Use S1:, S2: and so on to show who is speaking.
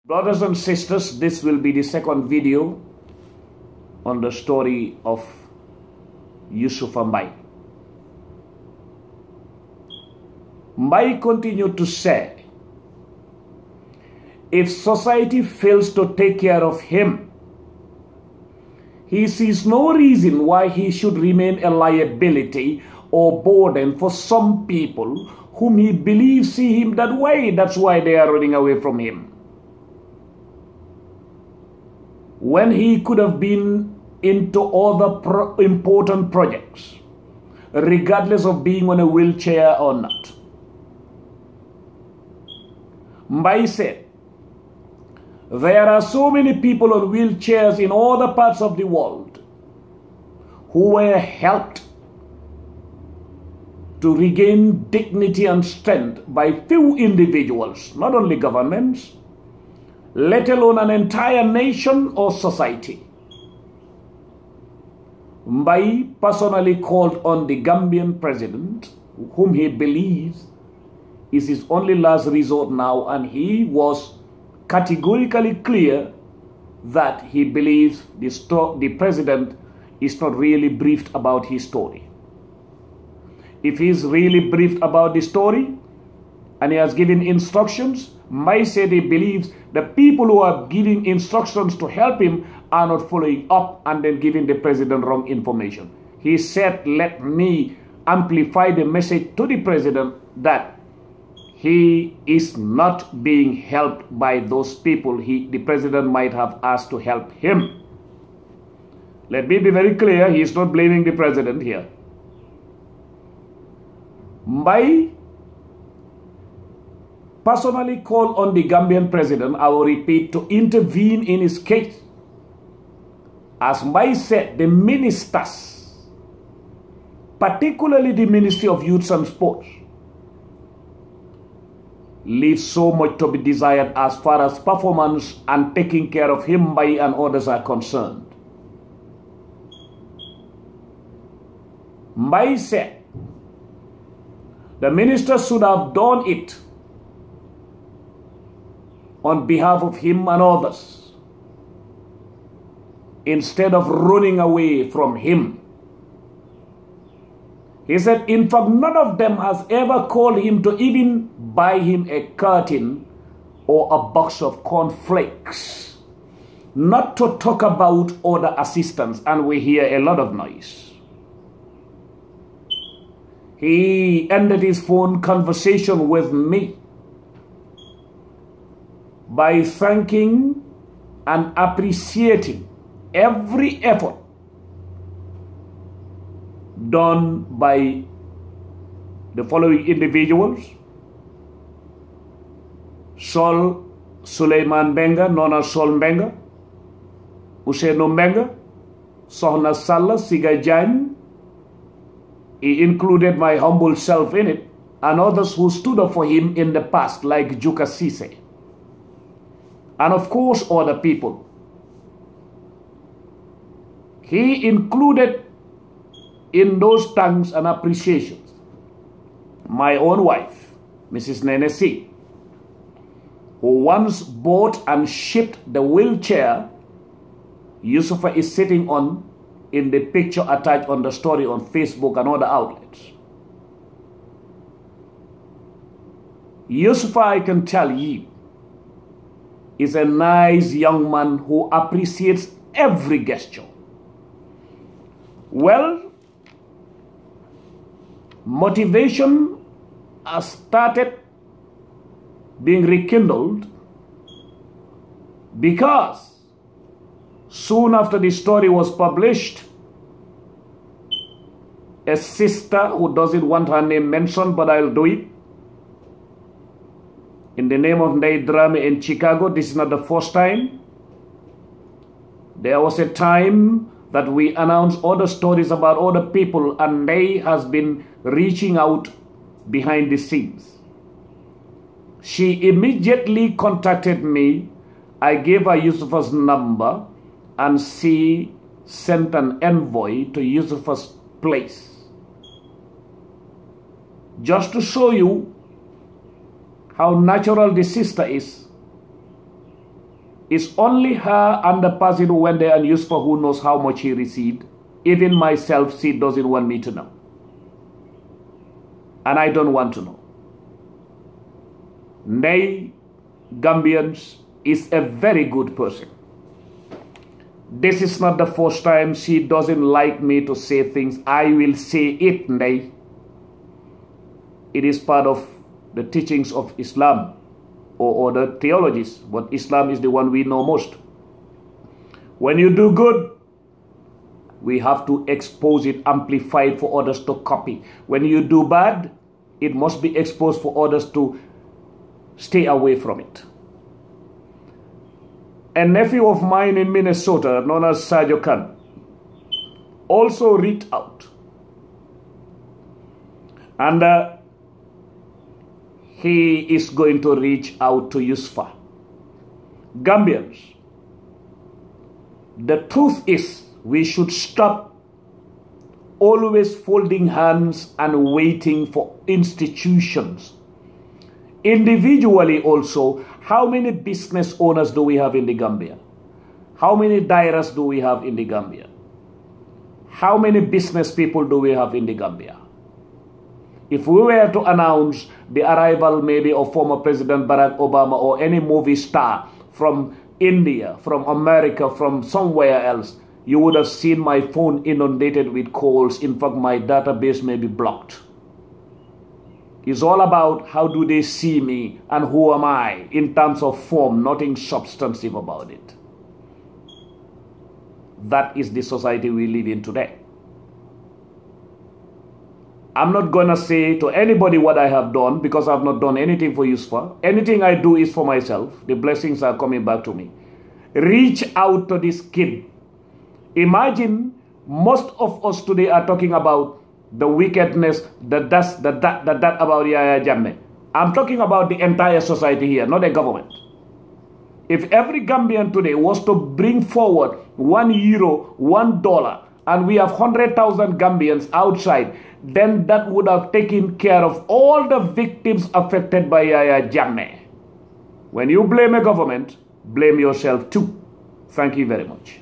S1: Brothers and sisters, this will be the second video on the story of Youssoufa Mbye. Mbye continued to say, if society fails to take care of him, he sees no reason why he should remain a liability or burden for some people whom he believes see him that way. That's why they are running away from him. When he could have been into other important projects, regardless of being on a wheelchair or not. Mbye said, there are so many people on wheelchairs in other parts of the world who were helped to regain dignity and strength by few individuals, not only governments, let alone an entire nation or society. Mbye personally called on the Gambian president, whom he believes is his only last resort now, and he was categorically clear that he believes the president is not really briefed about his story. If he is really briefed about the story and he has given instructions, Mbye said he believes the people who are giving instructions to help him are not following up and then giving the president wrong information. He said, let me amplify the message to the president that he is not being helped by those people the president might have asked to help him. Let me be very clear, he is not blaming the president here. Mbye personally called on the Gambian president, I will repeat, to intervene in his case. As Mbye said, the ministers, particularly the Ministry of Youth and Sports, leave so much to be desired as far as performance and taking care of him, Mbye, and others are concerned. Mbye said the ministers should have done it on behalf of him and others, instead of running away from him. He said, in fact, none of them has ever called him to even buy him a curtain or a box of cornflakes, not to talk about other assistance, and we hear a lot of noise. He ended his phone conversation with me by thanking and appreciating every effort done by the following individuals: Sol Suleiman Mbengue, known as Sol Mbengue, Ousainou Mbengue, Sohna Salla Siga Jagne. He included my humble self in it, and others who stood up for him in the past, like Juka Sise. And of course, other people. He included in those thanks and appreciations my own wife, Mrs. Nene C, who once bought and shipped the wheelchair Youssoufa is sitting on in the picture attached on the story on Facebook and other outlets. Youssoufa, I can tell you, is a nice young man who appreciates every gesture. Well, motivation has started being rekindled because soon after the story was published, a sister who doesn't want her name mentioned, but I'll do it, in the name of Ndeye Drame in Chicago. This is not the first time. There was a time that we announced other stories about other people, and Ndeye has been reaching out behind the scenes. She immediately contacted me. I gave her Youssoufa's number, and she sent an envoy to Youssoufa's place. Just to show you how natural the sister is, It's only her and the person who went there and used for who knows how much he received. Even myself, she doesn't want me to know. And I don't want to know. Nay, Gambians is a very good person. This is not the first time she doesn't like me to say things. I will say it, Nay. It is part of the teachings of Islam or the theologies, but Islam is the one we know most. When you do good, we have to expose it, amplify it for others to copy. When you do bad, it must be exposed for others to stay away from it. A nephew of mine in Minnesota, known as Sajo Khan, also reached out. And he is going to reach out to Yusfa. Gambians, the truth is we should stop always folding hands and waiting for institutions. Individually also, how many business owners do we have in the Gambia? How many dairas do we have in the Gambia? How many business people do we have in the Gambia? If we were to announce the arrival maybe of former President Barack Obama or any movie star from India, from America, from somewhere else, you would have seen my phone inundated with calls. In fact, my database may be blocked. It's all about how do they see me and who am I in terms of form, nothing substantive about it. That is the society we live in today. I'm not going to say to anybody what I have done because I've not done anything for Yusfa. Anything I do is for myself. The blessings are coming back to me. Reach out to this kid. Imagine most of us today are talking about the wickedness, that about Yaya Jammeh. I'm talking about the entire society here, not the government. If every Gambian today was to bring forward €1, $1, and we have 100,000 Gambians outside, then that would have taken care of all the victims affected by Yaya Jammeh. When you blame a government, blame yourself too. Thank you very much.